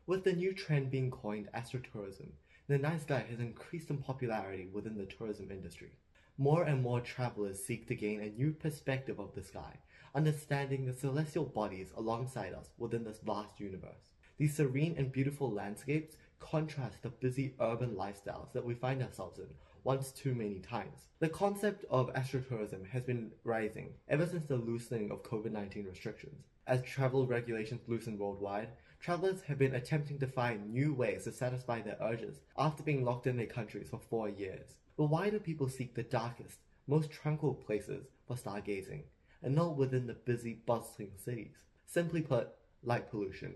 With the new trend being coined astrotourism, the night sky has increased in popularity within the tourism industry. More and more travelers seek to gain a new perspective of the sky, understanding the celestial bodies alongside us within this vast universe. These serene and beautiful landscapes contrast the busy urban lifestyles that we find ourselves in once too many times. The concept of astrotourism has been rising ever since the loosening of COVID-19 restrictions. As travel regulations loosen worldwide, travelers have been attempting to find new ways to satisfy their urges after being locked in their countries for 4 years. But why do people seek the darkest, most tranquil places for stargazing, and not within the busy, bustling cities? Simply put, light pollution.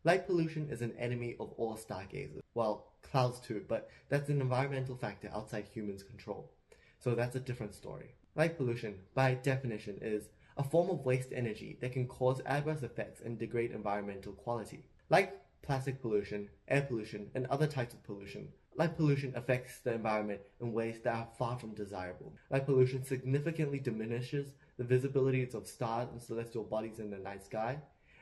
Light pollution is an enemy of all stargazers. Well, clouds too, but that's an environmental factor outside humans' control. So that's a different story. Light pollution, by definition, is a form of waste energy that can cause adverse effects and degrade environmental quality. Like plastic pollution, air pollution, and other types of pollution, light pollution affects the environment in ways that are far from desirable. Light pollution significantly diminishes the visibilities of stars and celestial bodies in the night sky,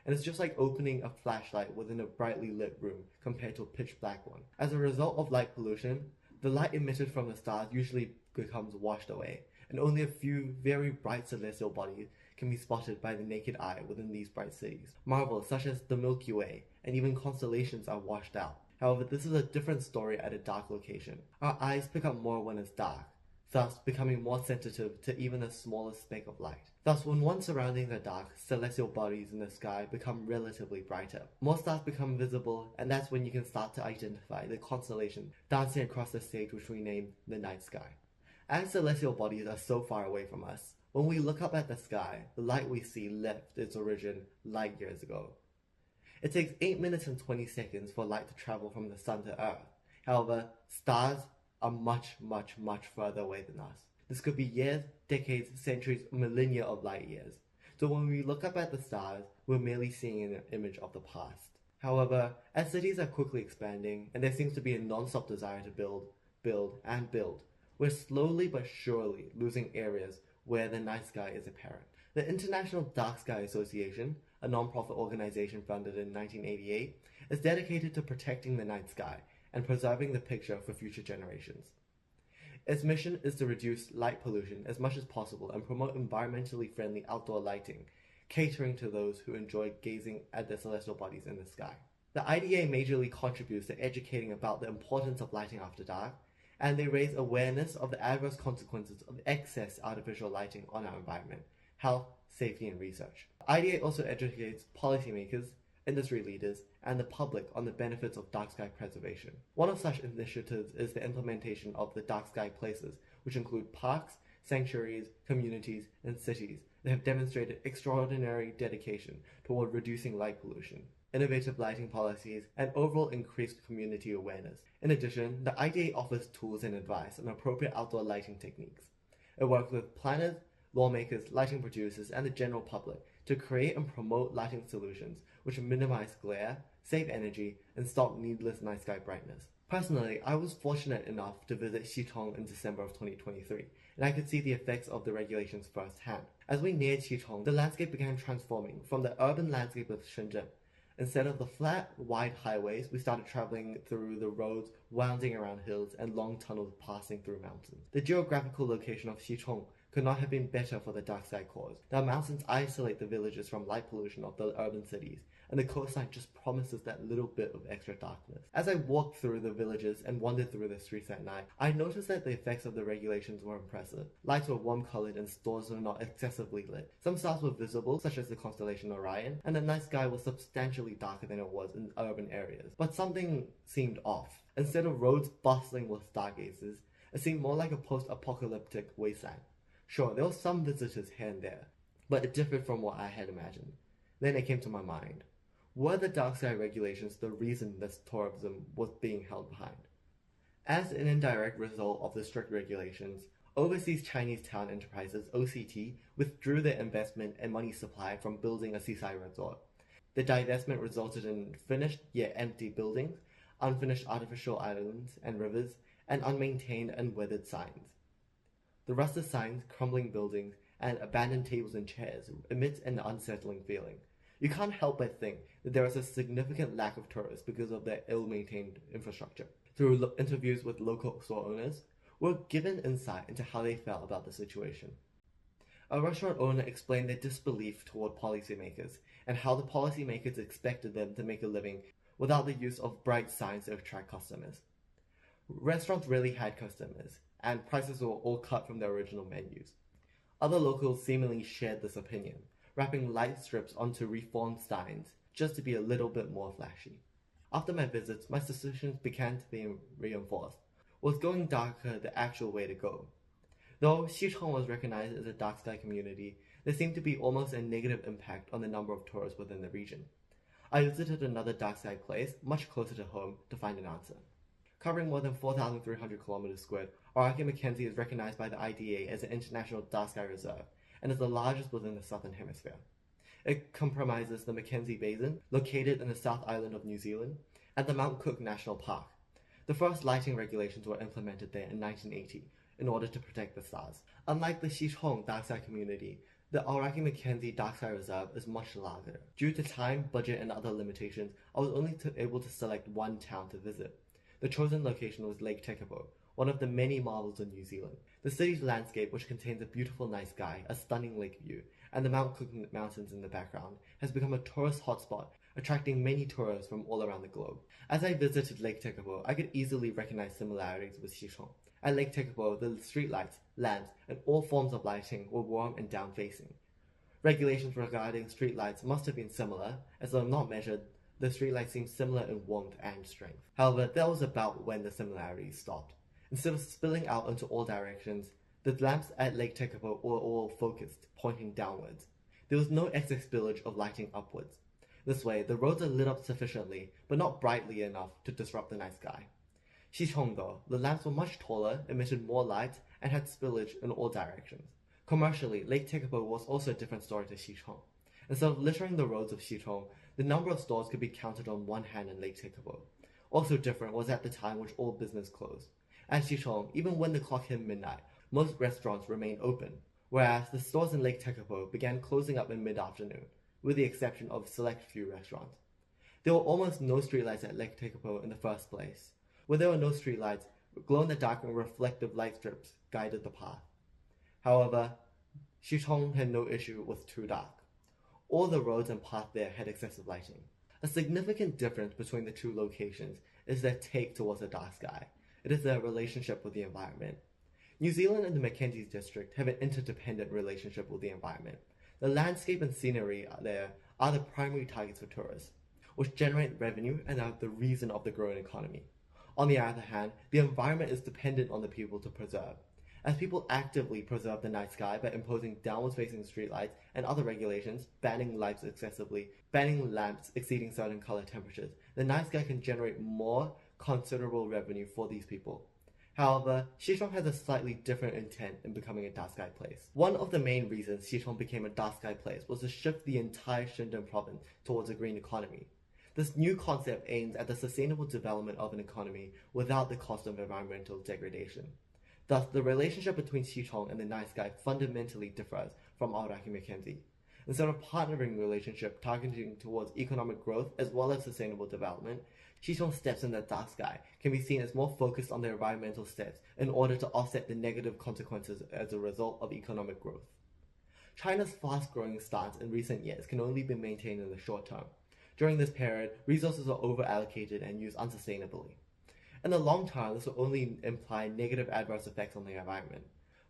and it's just like opening a flashlight within a brightly lit room compared to a pitch black one. As a result of light pollution, the light emitted from the stars usually becomes washed away, and only a few very bright celestial bodies can be spotted by the naked eye within these bright cities. Marvels such as the Milky Way and even constellations are washed out. However, this is a different story at a dark location. Our eyes pick up more when it's dark, thus becoming more sensitive to even the smallest speck of light. Thus, when one surroundings are dark, celestial bodies in the sky become relatively brighter. More stars become visible, and that's when you can start to identify the constellation dancing across the stage which we name the night sky. As celestial bodies are so far away from us, when we look up at the sky, the light we see left its origin light years ago. It takes 8 minutes and 20 seconds for light to travel from the sun to Earth. However, stars are much further away than us. This could be years, decades, centuries, millennia of light years. So when we look up at the stars, we're merely seeing an image of the past. However, as cities are quickly expanding, and there seems to be a non-stop desire to build, we're slowly but surely losing areas where the night sky is apparent. The International Dark Sky Association, a non-profit organization founded in 1988, is dedicated to protecting the night sky and preserving the picture for future generations. Its mission is to reduce light pollution as much as possible and promote environmentally friendly outdoor lighting, catering to those who enjoy gazing at the celestial bodies in the sky. The IDA majorly contributes to educating about the importance of lighting after dark, and they raise awareness of the adverse consequences of excess artificial lighting on our environment, health, safety, and research. IDA also educates policymakers, industry leaders, and the public on the benefits of dark sky preservation. One of such initiatives is the implementation of the dark sky places, which include parks, sanctuaries, communities, and cities that have demonstrated extraordinary dedication toward reducing light pollution, innovative lighting policies, and overall increased community awareness. In addition, the IDA offers tools and advice on appropriate outdoor lighting techniques. It works with planners, lawmakers, lighting producers, and the general public to create and promote lighting solutions which minimize glare, save energy, and stop needless night sky brightness. Personally, I was fortunate enough to visit Xichong in December of 2023, and I could see the effects of the regulations firsthand. As we neared Xichong, the landscape began transforming from the urban landscape of Shenzhen. Instead of the flat, wide highways, we started traveling through the roads winding around hills and long tunnels passing through mountains. The geographical location of Xichong could not have been better for the dark sky cause. The mountains isolate the villages from light pollution of the urban cities, and the coastline just promises that little bit of extra darkness. As I walked through the villages and wandered through the streets at night, I noticed that the effects of the regulations were impressive. Lights were warm-colored and stores were not excessively lit. Some stars were visible, such as the constellation Orion, and the night sky was substantially darker than it was in urban areas. But something seemed off. Instead of roads bustling with stargazers, it seemed more like a post-apocalyptic wasteland. Sure, there were some visitors here and there, but it differed from what I had imagined. Then it came to my mind. Were the dark sky regulations the reason this tourism was being held behind? As an indirect result of the strict regulations, overseas Chinese town enterprises OCT withdrew their investment and money supply from building a seaside resort. The divestment resulted in finished yet empty buildings, unfinished artificial islands and rivers, and unmaintained and weathered signs. The rusted signs, crumbling buildings, and abandoned tables and chairs emit an unsettling feeling. You can't help but think that there is a significant lack of tourists because of their ill-maintained infrastructure. Through interviews with local store owners, we're given insight into how they felt about the situation. A restaurant owner explained their disbelief toward policymakers and how the policymakers expected them to make a living without the use of bright signs to attract customers. Restaurants rarely had customers, and prices were all cut from their original menus. Other locals seemingly shared this opinion, wrapping light strips onto reformed signs just to be a little bit more flashy. After my visits, my suspicions began to be reinforced. Was going darker the actual way to go? Though Xichong was recognized as a dark sky community, there seemed to be almost a negative impact on the number of tourists within the region. I visited another dark sky place, much closer to home, to find an answer. Covering more than 4,300 kilometers squared, Aoraki Mackenzie is recognized by the IDA as an international dark sky reserve and is the largest within the southern hemisphere. It comprises the Mackenzie Basin, located in the South Island of New Zealand, and the Mount Cook National Park. The first lighting regulations were implemented there in 1980 in order to protect the stars. Unlike the Xichong dark sky community, the Aoraki Mackenzie Dark Sky Reserve is much larger. Due to time, budget, and other limitations, I was only able to select one town to visit. The chosen location was Lake Tekapo, one of the many marvels of New Zealand. The city's landscape, which contains a beautiful night sky, a stunning lake view, and the Mount Cook Mountains in the background, has become a tourist hotspot, attracting many tourists from all around the globe. As I visited Lake Tekapo, I could easily recognize similarities with Xichong. At Lake Tekapo, the streetlights, lamps, and all forms of lighting were warm and down-facing. Regulations regarding streetlights must have been similar, as though not measured, the streetlights seemed similar in warmth and strength. However, that was about when the similarities stopped. Instead of spilling out into all directions, the lamps at Lake Tekapo were all focused, pointing downwards. There was no excess spillage of lighting upwards. This way, the roads are lit up sufficiently, but not brightly enough to disrupt the night sky. Xichong, though, the lamps were much taller, emitted more light, and had spillage in all directions. Commercially, Lake Tekapo was also a different story to Xichong. Instead of littering the roads of Xichong, the number of stores could be counted on one hand in Lake Tekapo. Also different was at the time which all business closed. At Xichong, even when the clock hit midnight, most restaurants remained open, whereas the stores in Lake Tekapo began closing up in mid-afternoon, with the exception of select few restaurants. There were almost no streetlights at Lake Tekapo in the first place. Where there were no streetlights, glow-in-the-dark and reflective light strips guided the path. However, Xichong had no issue with too dark. All the roads and paths there had excessive lighting. A significant difference between the two locations is their take towards the dark sky. It is their relationship with the environment. New Zealand and the Mackenzie district have an interdependent relationship with the environment. The landscape and scenery there are the primary targets for tourists, which generate revenue and are the reason of the growing economy. On the other hand, the environment is dependent on the people to preserve. As people actively preserve the night sky by imposing downwards-facing streetlights and other regulations, banning lights excessively, banning lamps exceeding certain color temperatures, the night sky can generate more considerable revenue for these people. However, Xichong has a slightly different intent in becoming a dark sky place. One of the main reasons Xichong became a dark sky place was to shift the entire Shenzhen province towards a green economy. This new concept aims at the sustainable development of an economy without the cost of environmental degradation. Thus, the relationship between Xichong and the night sky fundamentally differs from Aoraki Mackenzie. Instead of partnering relationship targeting towards economic growth as well as sustainable development, Xichong's steps in the dark sky can be seen as more focused on the environmental steps in order to offset the negative consequences as a result of economic growth. China's fast-growing stance in recent years can only be maintained in the short term. During this period, resources are over-allocated and used unsustainably. In the long term, this will only imply negative adverse effects on the environment.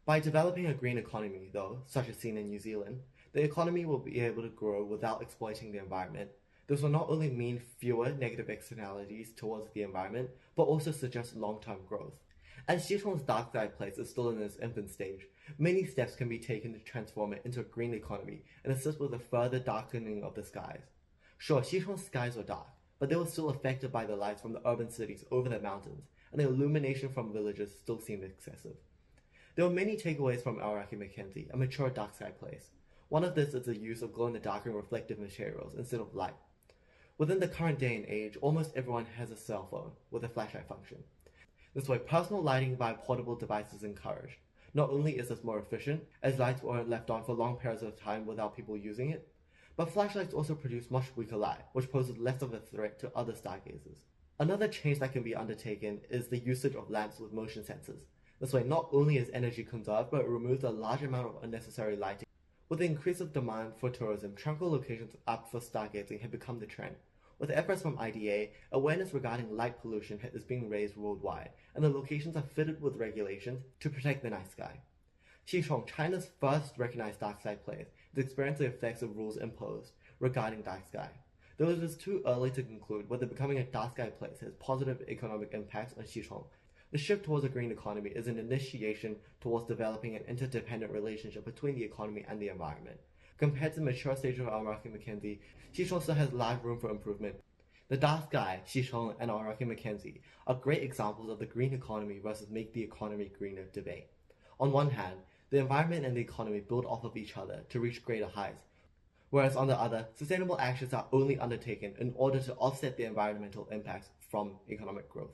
By developing a green economy, though, such as seen in New Zealand, the economy will be able to grow without exploiting the environment. This will not only mean fewer negative externalities towards the environment, but also suggest long-term growth. As Xichong's dark sky place is still in its infant stage, many steps can be taken to transform it into a green economy and assist with the further darkening of the skies. Sure, Xichong's skies were dark, but they were still affected by the lights from the urban cities over the mountains, and the illumination from villages still seemed excessive. There were many takeaways from Aoraki Mackenzie, a mature dark sky place. One of this is the use of glow-in-the-dark and reflective materials instead of light. Within the current day and age, almost everyone has a cell phone with a flashlight function. This way, personal lighting via portable devices is encouraged. Not only is this more efficient, as lights weren't left on for long periods of time without people using it, But flashlights also produce much weaker light, which poses less of a threat to other stargazers. Another change that can be undertaken is the usage of lamps with motion sensors. This way, not only is energy conserved, but it removes a large amount of unnecessary lighting. With the increase of demand for tourism, tranquil locations apt for stargazing have become the trend. With efforts from IDA, awareness regarding light pollution is being raised worldwide, and the locations are fitted with regulations to protect the night sky. Xichong, China's first recognized dark sky place, has experienced the effects of rules imposed regarding dark sky. Though it is too early to conclude whether becoming a dark sky place has positive economic impacts on Xichong, the shift towards a green economy is an initiation towards developing an interdependent relationship between the economy and the environment. Compared to the mature stage of Aoraki Mackenzie, Xichong still has large room for improvement. The dark sky, Xichong, and Aoraki Mackenzie are great examples of the green economy versus make the economy greener debate. On one hand, the environment and the economy build off of each other to reach greater heights, whereas on the other, sustainable actions are only undertaken in order to offset the environmental impacts from economic growth.